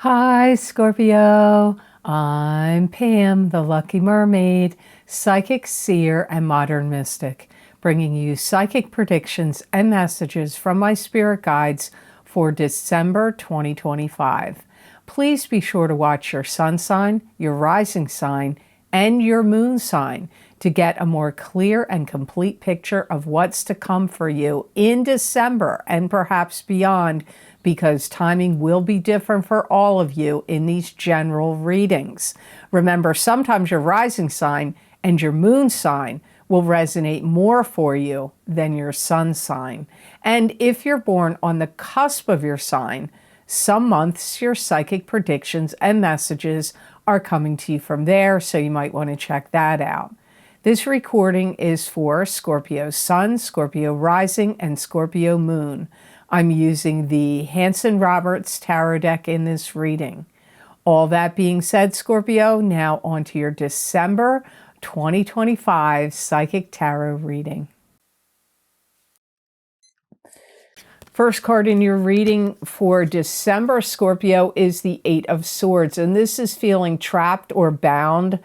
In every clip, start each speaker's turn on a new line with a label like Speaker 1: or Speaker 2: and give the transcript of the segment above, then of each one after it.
Speaker 1: Hi, Scorpio. I'm Pam, the Lucky Mermaid, psychic seer and modern mystic, bringing you psychic predictions and messages from my spirit guides for December 2025. Please be sure to watch your sun sign, your rising sign, and your moon sign to get a more clear and complete picture of what's to come for you in December and perhaps beyond, because timing will be different for all of you in these general readings. Remember, sometimes your rising sign and your moon sign will resonate more for you than your sun sign. And if you're born on the cusp of your sign, some months your psychic predictions and messages are coming to you from there, so you might want to check that out. This recording is for Scorpio Sun, Scorpio Rising, and Scorpio Moon. I'm using the Hanson-Roberts Tarot deck in this reading. All that being said, Scorpio, now on to your December 2025 Psychic Tarot reading. First card in your reading for December, Scorpio, is the Eight of Swords, and this is feeling trapped or bound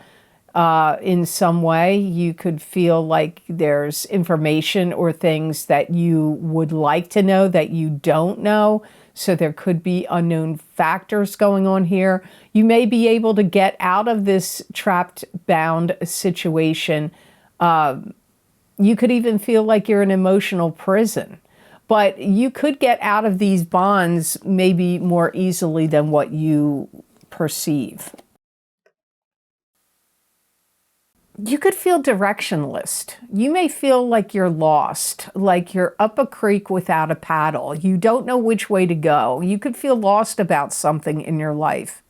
Speaker 1: in some way. You could feel like there's information or things that you would like to know that you don't know. So there could be unknown factors going on here. You may be able to get out of this trapped, bound situation. You could even feel like you're in emotional prison. But you could get out of these bonds maybe more easily than what you perceive. You could feel directionless. You may feel like you're lost, like you're up a creek without a paddle. You don't know which way to go. You could feel lost about something in your life.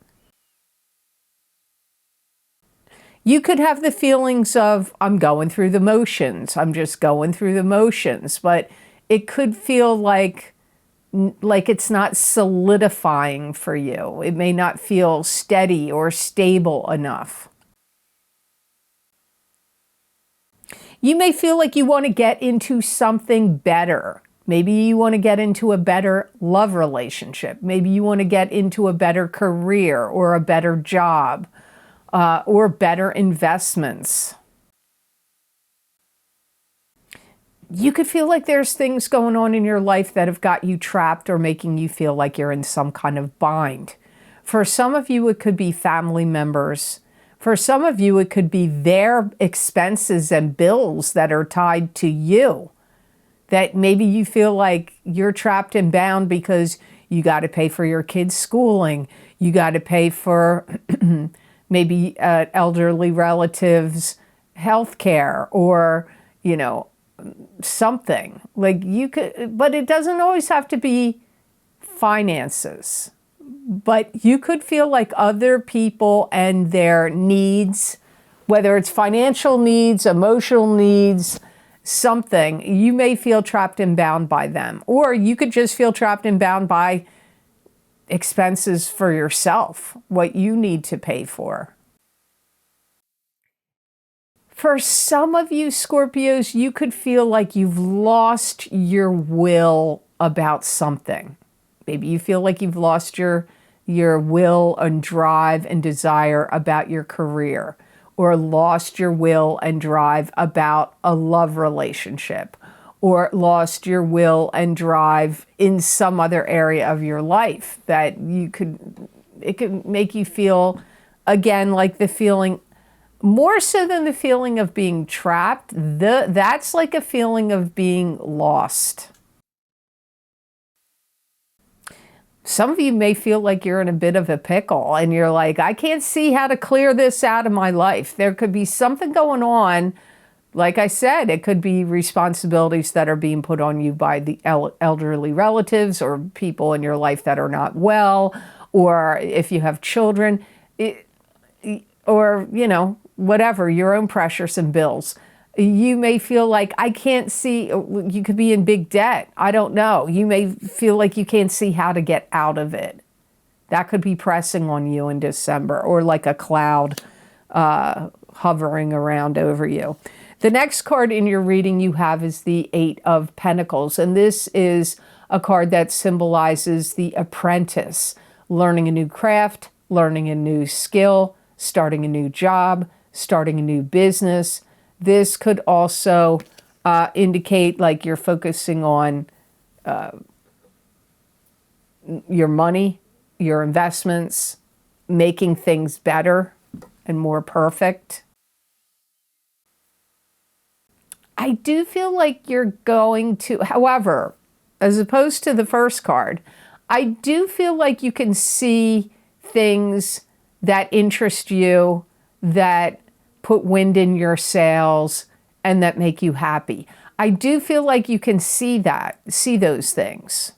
Speaker 1: You could have the feelings of, I'm going through the motions. I'm just going through the motions. But it could feel like it's not solidifying for you. It may not feel steady or stable enough. You may feel like you want to get into something better. Maybe you want to get into a better love relationship. Maybe you want to get into a better career or a better job or better investments. You could feel like there's things going on in your life that have got you trapped or making you feel like you're in some kind of bind. For some of you, it could be family members. For some of you, it could be their expenses and bills that are tied to you. That maybe you feel like you're trapped and bound because you got to pay for your kids' schooling. You got to pay for maybe elderly relatives' health care or, something. Like you could, but it doesn't always have to be finances. But you could feel like other people and their needs, whether it's financial needs, emotional needs, something, you may feel trapped and bound by them. Or you could just feel trapped and bound by expenses for yourself, what you need to pay for. For some of you Scorpios, you could feel like you've lost your will about something. Maybe you feel like you've lost your will and drive and desire about your career, or lost your will and drive about a love relationship, or lost your will and drive in some other area of your life that it could make you feel, again, like the feeling, more so than the feeling of being trapped, that's like a feeling of being lost. Some of you may feel like you're in a bit of a pickle and you're like, I can't see how to clear this out of my life. There could be something going on. Like I said, it could be responsibilities that are being put on you by the elderly relatives or people in your life that are not well, or if you have children, or, whatever, your own pressures and bills. You may feel like I can't see, you could be in big debt. I don't know. You may feel like you can't see how to get out of it. That could be pressing on you in December, or like a cloud hovering around over you. The next card in your reading you have is the Eight of Pentacles. And this is a card that symbolizes the apprentice, learning a new craft, learning a new skill, starting a new job, starting a new business. This could also indicate like you're focusing on your money, your investments, making things better and more perfect. I do feel like you're going to, however, as opposed to the first card, I do feel like you can see things that interest you, that put wind in your sails, and that make you happy. I do feel like you can see those things.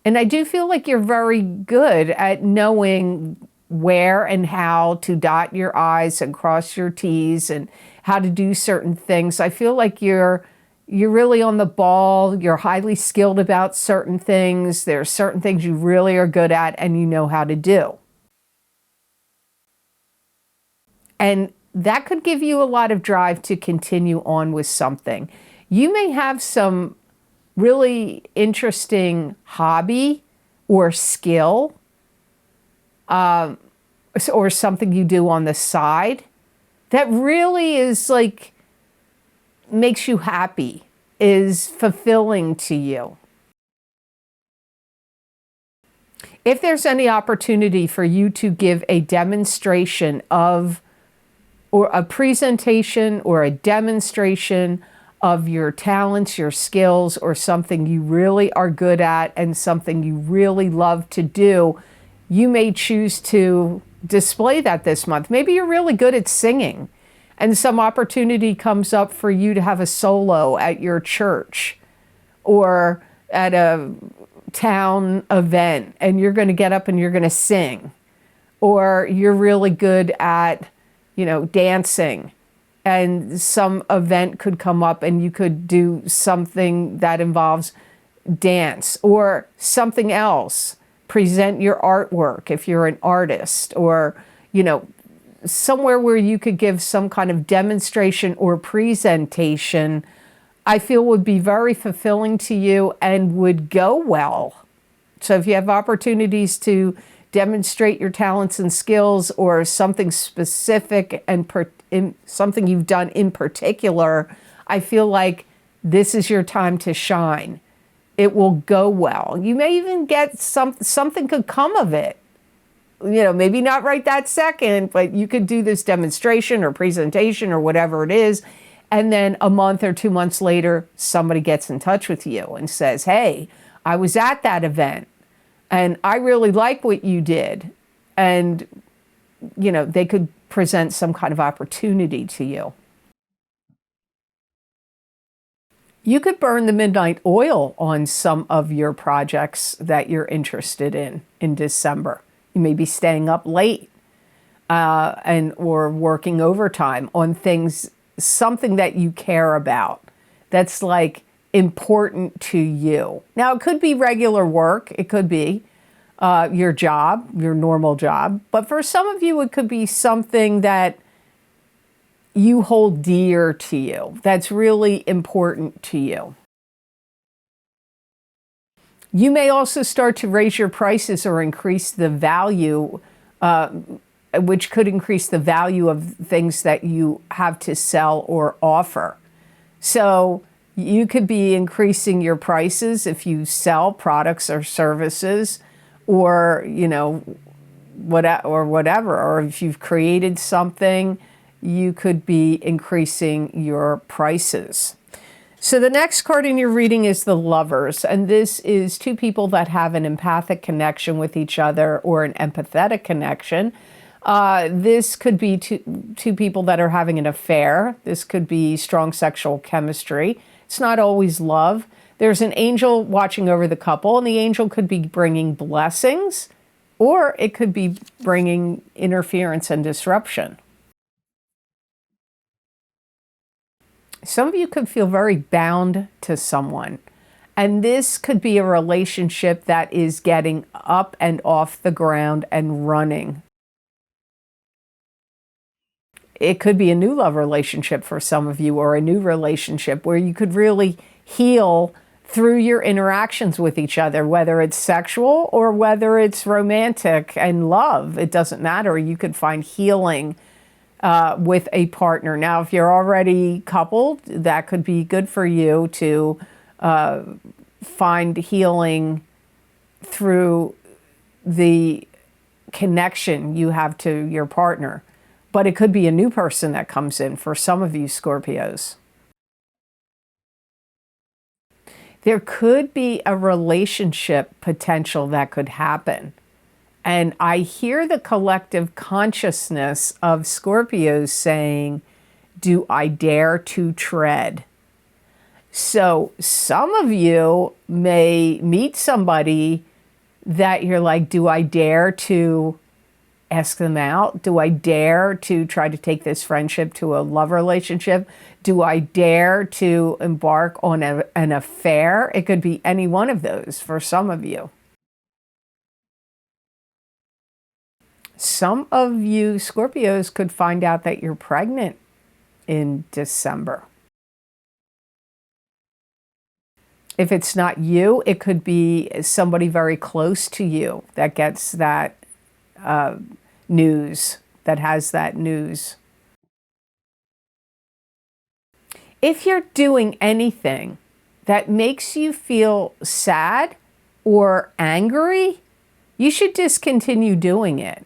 Speaker 1: And I do feel like you're very good at knowing where and how to dot your I's and cross your T's and how to do certain things. I feel like you're really on the ball. You're highly skilled about certain things. There are certain things you really are good at and you know how to do. And that could give you a lot of drive to continue on with something. You may have some really interesting hobby or skill or something you do on the side that really is like makes you happy, is fulfilling to you. If there's any opportunity for you to give a demonstration of, or a presentation or a demonstration of your talents, your skills, or something you really are good at and something you really love to do, you may choose to display that this month. Maybe you're really good at singing and some opportunity comes up for you to have a solo at your church or at a town event and you're going to get up and you're going to sing. Or you're really good at, dancing and some event could come up and you could do something that involves dance or something else. Present your artwork if you're an artist, or, somewhere where you could give some kind of demonstration or presentation, I feel would be very fulfilling to you and would go well. So if you have opportunities to demonstrate your talents and skills or something specific and something you've done in particular, I feel like this is your time to shine. It will go well. You may even get something could come of it. Maybe not right that second, but you could do this demonstration or presentation or whatever it is. And then a month or 2 months later, somebody gets in touch with you and says, hey, I was at that event and I really like what you did. And, they could present some kind of opportunity to you. You could burn the midnight oil on some of your projects that you're interested in December. You may be staying up late or working overtime on things, something that you care about that's like important to you. Now, it could be regular work. It could be your job, your normal job. But for some of you, it could be something that you hold dear to you, that's really important to you. You may also start to raise your prices or increase the value, which could increase the value of things that you have to sell or offer. So you could be increasing your prices if you sell products or services or, whatever, or if you've created something, you could be increasing your prices. So the next card in your reading is the Lovers, and this is two people that have an empathic connection with each other or an empathetic connection. This could be two people that are having an affair. This could be strong sexual chemistry. It's not always love. There's an angel watching over the couple, and the angel could be bringing blessings, or it could be bringing interference and disruption. Some of you could feel very bound to someone, and this could be a relationship that is getting up and off the ground and running. It could be a new love relationship for some of you, or a new relationship where you could really heal through your interactions with each other, whether it's sexual or whether it's romantic and love. It doesn't matter. You could find healing with a partner. Now, if you're already coupled, that could be good for you to find healing through the connection you have to your partner. But it could be a new person that comes in for some of you Scorpios. There could be a relationship potential that could happen. And I hear the collective consciousness of Scorpios saying, do I dare to tread? So some of you may meet somebody that you're like, do I dare to ask them out? Do I dare to try to take this friendship to a love relationship? Do I dare to embark on an affair? It could be any one of those for some of you. Some of you Scorpios could find out that you're pregnant in December. If it's not you, it could be somebody very close to you that gets that news, that has that news. If you're doing anything that makes you feel sad or angry, you should discontinue doing it.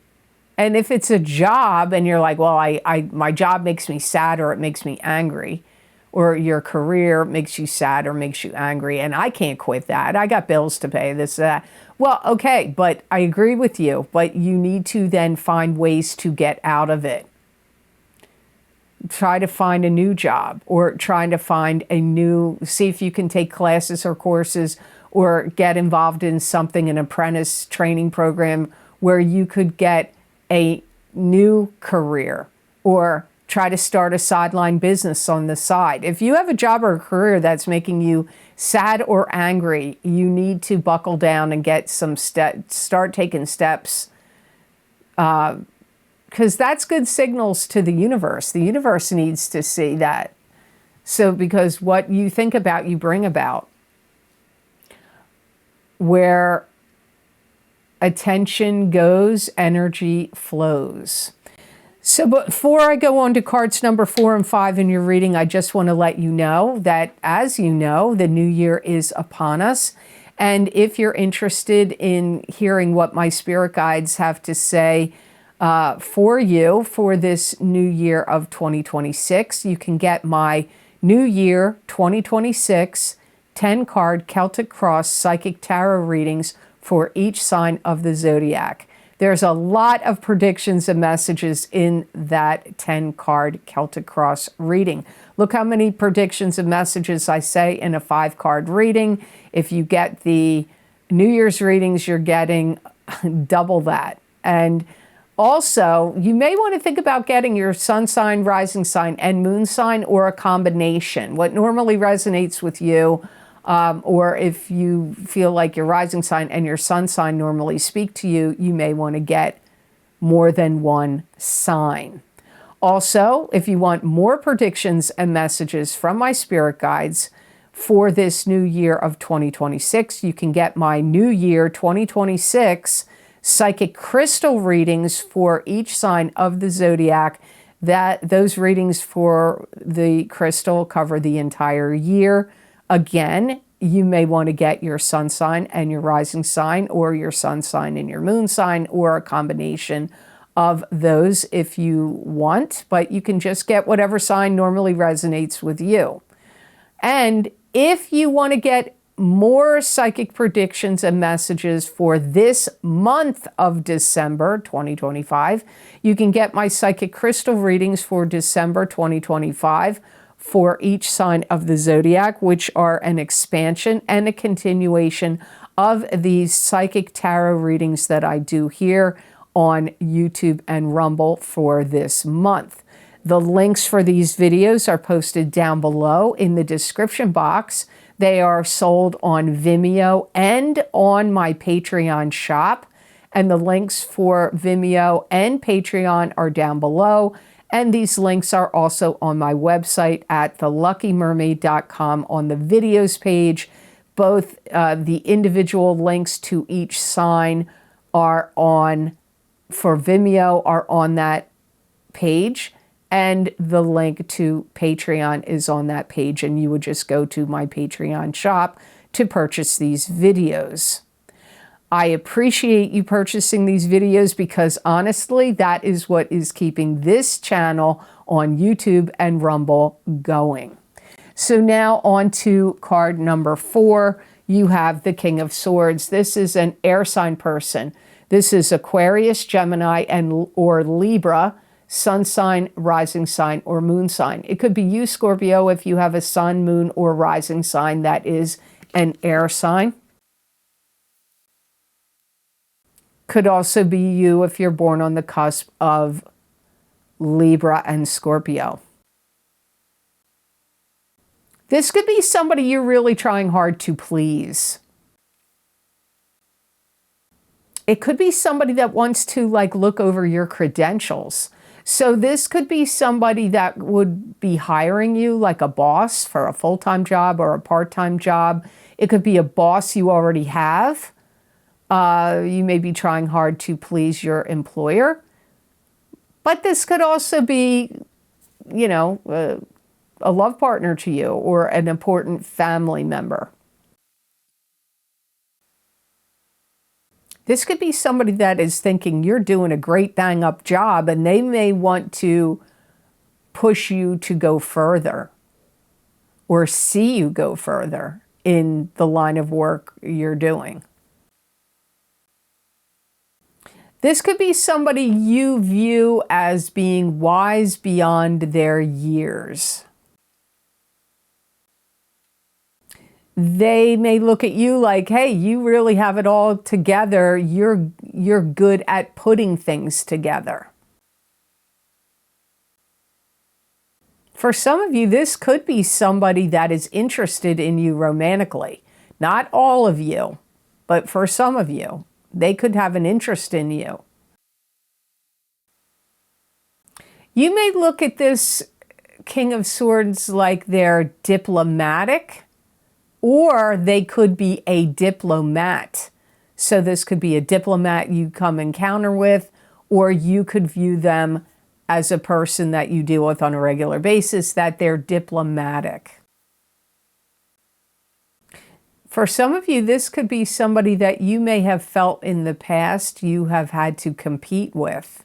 Speaker 1: And if it's a job and you're like, well, my job makes me sad or it makes me angry, or your career makes you sad or makes you angry, and I can't quit that. I got bills to pay, this, that. Well, okay, but I agree with you, but you need to then find ways to get out of it. Try to find a new job, or trying to find a new, see if you can take classes or courses or get involved in something, an apprentice training program where you could get a new career, or try to start a sideline business on the side. If you have a job or a career that's making you sad or angry, you need to buckle down and get some start taking steps, because that's good signals to the universe. The universe needs to see that. So, because what you think about, you bring about. Where attention goes, energy flows. So before I go on to cards number 4 and 5 in your reading, I just want to let you know that, as you know, the new year is upon us. And if you're interested in hearing what my spirit guides have to say for you for this new year of 2026, you can get my New Year 2026 10-card Celtic Cross Psychic Tarot readings for each sign of the zodiac. There's a lot of predictions and messages in that 10-card Celtic Cross reading. Look how many predictions and messages I say in a 5-card reading. If you get the New Year's readings, you're getting double that. And also, you may want to think about getting your sun sign, rising sign, and moon sign, or a combination. What normally resonates with you, or if you feel like your rising sign and your sun sign normally speak to you, you may want to get more than one sign. Also, if you want more predictions and messages from my spirit guides for this new year of 2026, you can get my New Year 2026 Psychic Crystal readings for each sign of the zodiac. Those readings for the crystal cover the entire year. Again, you may want to get your sun sign and your rising sign, or your sun sign and your moon sign, or a combination of those if you want, but you can just get whatever sign normally resonates with you. And if you want to get more psychic predictions and messages for this month of December 2025, you can get my psychic crystal readings for December 2025 for each sign of the zodiac, which are an expansion and a continuation of these psychic tarot readings that I do here on YouTube and Rumble for this month. The links for these videos are posted down below in the description box. They are sold on Vimeo and on my Patreon shop. And the links for Vimeo and Patreon are down below. And these links are also on my website at theluckymermaid.com on the videos page. Both the individual links to each sign are on, for Vimeo, are on that page, and the link to Patreon is on that page, and you would just go to my Patreon shop to purchase these videos. I appreciate you purchasing these videos because honestly, that is what is keeping this channel on YouTube and Rumble going. So now on to card number 4. You have the King of Swords. This is an air sign person. This is Aquarius, Gemini, or Libra, sun sign, rising sign, or moon sign. It could be you, Scorpio, if you have a sun, moon, or rising sign that is an air sign. Could also be you if you're born on the cusp of Libra and Scorpio. This could be somebody you're really trying hard to please. It could be somebody that wants to like look over your credentials. So this could be somebody that would be hiring you like a boss for a full-time job or a part-time job. It could be a boss you already have. You may be trying hard to please your employer. But this could also be, you know, a love partner to you or an important family member. This could be somebody that is thinking you're doing a great bang up job and they may want to push you to go further or see you go further in the line of work you're doing. This could be somebody you view as being wise beyond their years. They may look at you like, hey, you really have it all together. You're good at putting things together. For some of you, this could be somebody that is interested in you romantically. Not all of you, but for some of you, they could have an interest in you. You may look at this King of Swords like they're diplomatic, or they could be a diplomat. So this could be a diplomat you come encounter with, or you could view them as a person that you deal with on a regular basis, that they're diplomatic. For some of you, this could be somebody that you may have felt in the past you have had to compete with.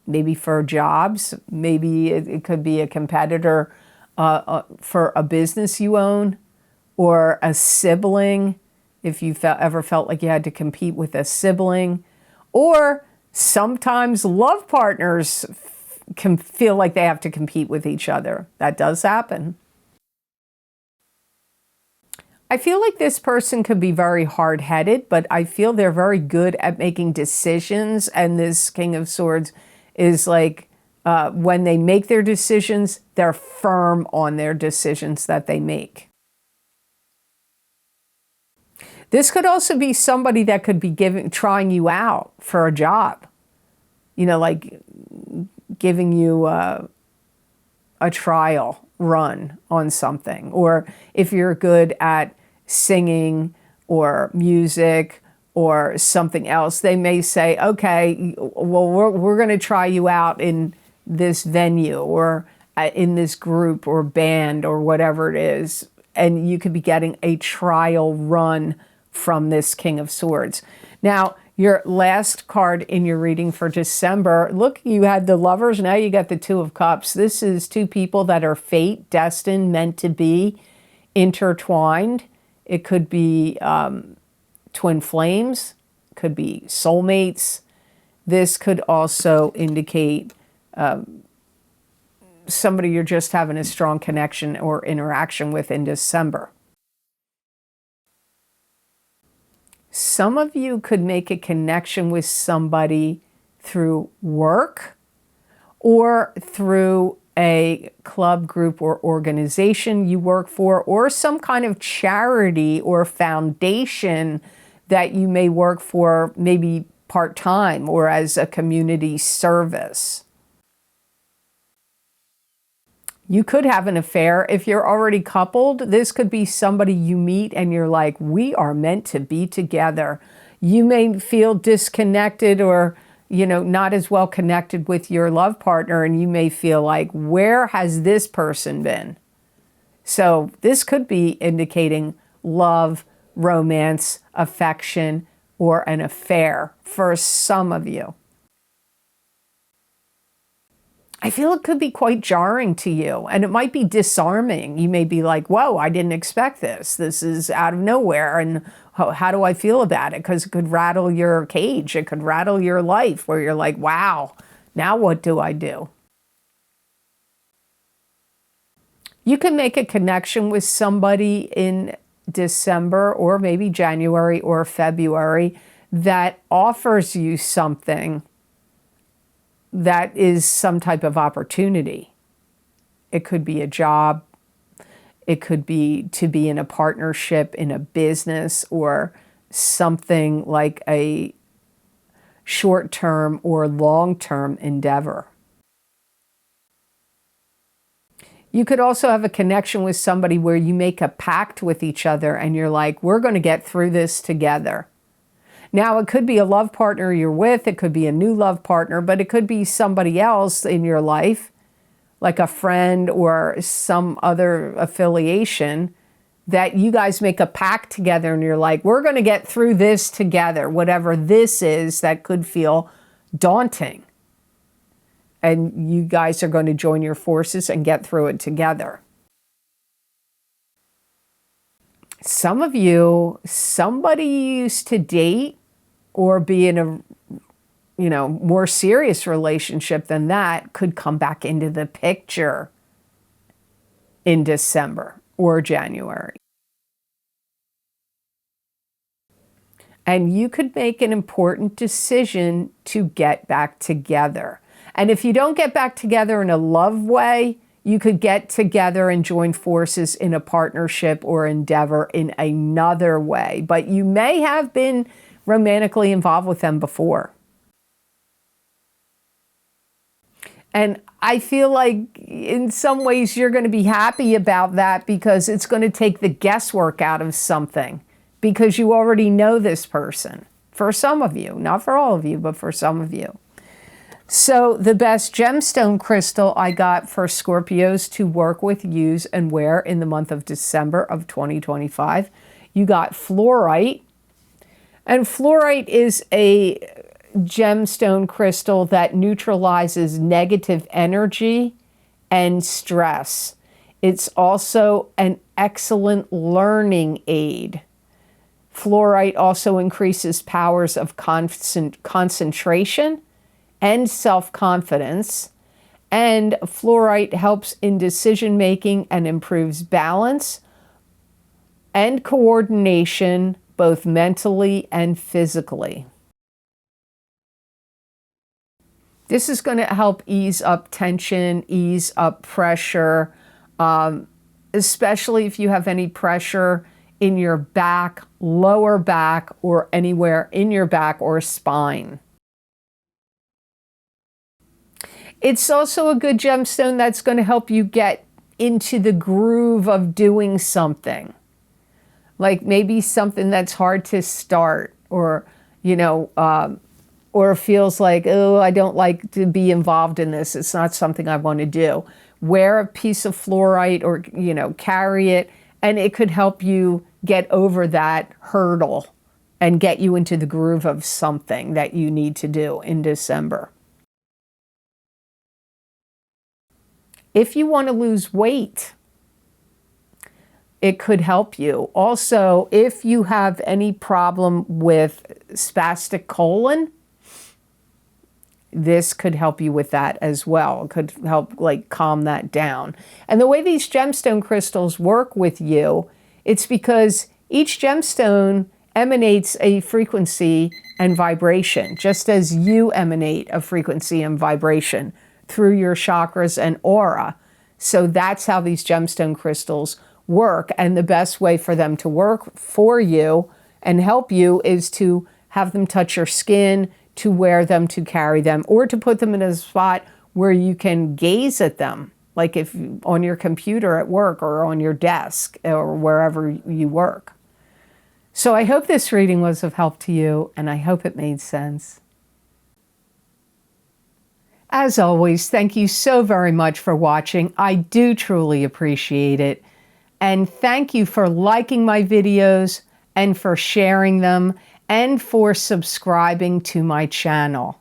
Speaker 1: Maybe for jobs, maybe it could be a competitor for a business you own, or a sibling, if you ever felt like you had to compete with a sibling. Or sometimes love partners can feel like they have to compete with each other. That does happen. I feel like this person could be very hard-headed, but I feel they're very good at making decisions. And this King of Swords is like, when they make their decisions, they're firm on their decisions that they make. This could also be somebody that could be trying you out for a job. You know, like giving you a trial run on something. Or if you're good at singing or music or something else, they may say, okay, well, we're going to try you out in this venue or in this group or band or whatever it is. And you could be getting a trial run from this King of Swords. Now, your last card in your reading for December, look, you had the Lovers, now you got the Two of Cups. This is two people that are fate, destined, meant to be, intertwined. It could be twin flames, could be soulmates. This could also indicate somebody you're just having a strong connection or interaction with in December. Some of you could make a connection with somebody through work or through a club, group, or organization you work for, or some kind of charity or foundation that you may work for, maybe part-time or as a community service. You could have an affair. If you're already coupled, this could be somebody you meet and you're like, we are meant to be together. You may feel disconnected or, you know, not as well connected with your love partner, and you may feel like, where has this person been? So this could be indicating love, romance, affection, or an affair for some of you. I feel it could be quite jarring to you, and it might be disarming. You may be like, whoa, I didn't expect this. This is out of nowhere, and how do I feel about it? Because it could rattle your cage. It could rattle your life where you're like, wow, now what do I do? You can make a connection with somebody in December or maybe January or February that offers you something that is some type of opportunity. It could be a job. It could be to be in a partnership in a business or something like a short-term or long-term endeavor. You could also have a connection with somebody where you make a pact with each other and you're like, we're going to get through this together. Now, it could be a love partner you're with, it could be a new love partner, but it could be somebody else in your life, like a friend or some other affiliation, that you guys make a pact together and you're like, we're going to get through this together, whatever this is that could feel daunting. And you guys are going to join your forces and get through it together. Some of you, somebody you used to date or be in a, you know, more serious relationship than that could come back into the picture in December or January. And you could make an important decision to get back together. And if you don't get back together in a love way, you could get together and join forces in a partnership or endeavor in another way. But you may have been romantically involved with them before. And I feel like in some ways you're going to be happy about that because it's going to take the guesswork out of something because you already know this person. For some of you, not for all of you, but for some of you. So the best gemstone crystal I got for Scorpios to work with, use, and wear in the month of December of 2025, you got fluorite. And fluorite is a gemstone crystal that neutralizes negative energy and stress. It's also an excellent learning aid. Fluorite also increases powers of concentration and self-confidence. And fluorite helps in decision-making and improves balance and coordination, both mentally and physically. This is going to help ease up tension, ease up pressure, especially if you have any pressure in your back, lower back, or anywhere in your back or spine. It's also a good gemstone that's going to help you get into the groove of doing something. Like maybe something that's hard to start, or, you know, or feels like, oh, I don't like to be involved in this. It's not something I want to do. Wear a piece of fluorite or, you know, carry it, and it could help you get over that hurdle and get you into the groove of something that you need to do in December. If you want to lose weight, it could help you. Also, if you have any problem with spastic colon, this could help you with that as well. It could help like calm that down. And the way these gemstone crystals work with you, it's because each gemstone emanates a frequency and vibration, just as you emanate a frequency and vibration through your chakras and aura. So that's how these gemstone crystals work. And the best way for them to work for you and help you is to have them touch your skin, to wear them, to carry them, or to put them in a spot where you can gaze at them like if on your computer at work or on your desk or wherever you work. So I hope this reading was of help to you, and I hope it made sense. As always, thank you so very much for watching. I do truly appreciate it. And thank you for liking my videos and for sharing them and for subscribing to my channel.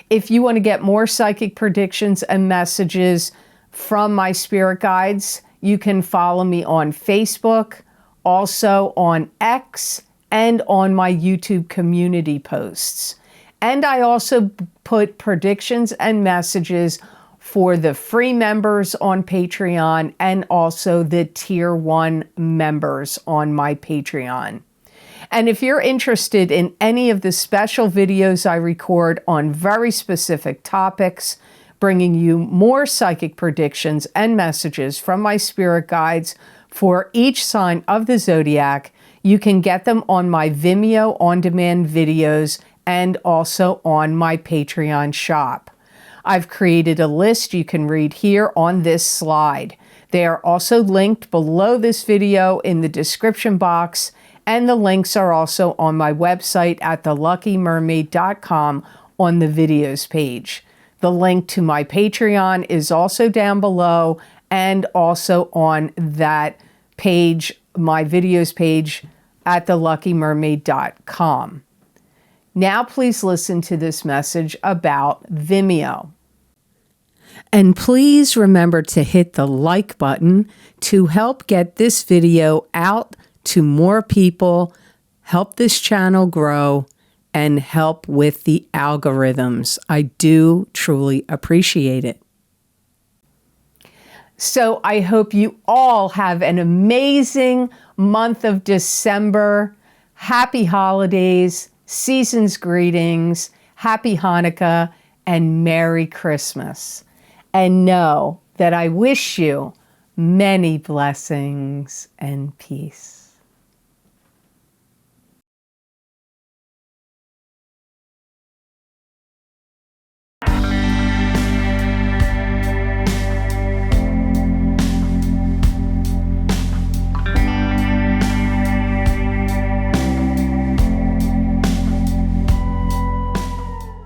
Speaker 1: If you want to get more psychic predictions and messages from my spirit guides, you can follow me on Facebook, also on X, and on my YouTube community posts. And I also put predictions and messages for the free members on Patreon and also the Tier 1 members on my Patreon. And if you're interested in any of the special videos I record on very specific topics, bringing you more psychic predictions and messages from my spirit guides for each sign of the zodiac, you can get them on my Vimeo on-demand videos and also on my Patreon shop. I've created a list you can read here on this slide. They are also linked below this video in the description box, and the links are also on my website at theluckymermaid.com on the videos page. The link to my Patreon is also down below and also on that page, my videos page at theluckymermaid.com. Now please listen to this message about Vimeo. And please remember to hit the like button to help get this video out to more people, help this channel grow, and help with the algorithms. I do truly appreciate it. So I hope you all have an amazing month of December. Happy holidays, season's greetings, happy Hanukkah, and Merry Christmas. And know that I wish you many blessings and peace.